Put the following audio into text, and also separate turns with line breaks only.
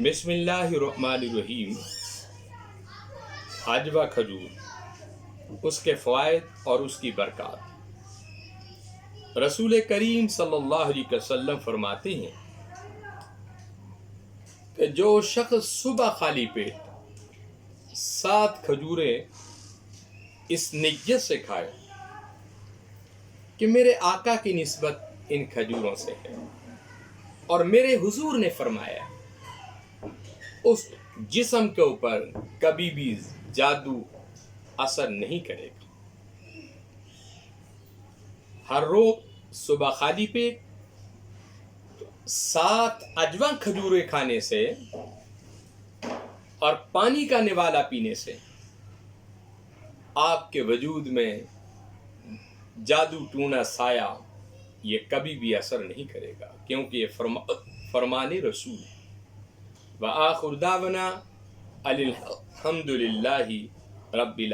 بسم اللہ الرحمن الرحیم۔ عجوہ کھجور، اس کے فوائد اور اس کی برکات۔ رسول کریم صلی اللہ علیہ وسلم فرماتے ہیں کہ جو شخص صبح خالی پیٹ 7 کھجوریں اس نیت سے کھائے کہ میرے آقا کی نسبت ان کھجوروں سے ہے، اور میرے حضور نے فرمایا اس جسم کے اوپر کبھی بھی جادو اثر نہیں کرے گا۔ ہر روز صبح خالی پیٹ 7 عجوہ کھجوریں کھانے سے اور پانی کا نوالا پینے سے آپ کے وجود میں جادو ٹونا سایہ یہ کبھی بھی اثر نہیں کرے گا، کیونکہ یہ فرمان رسول ہے۔ وآخر دعوانا الحمد للہ رب العالمین۔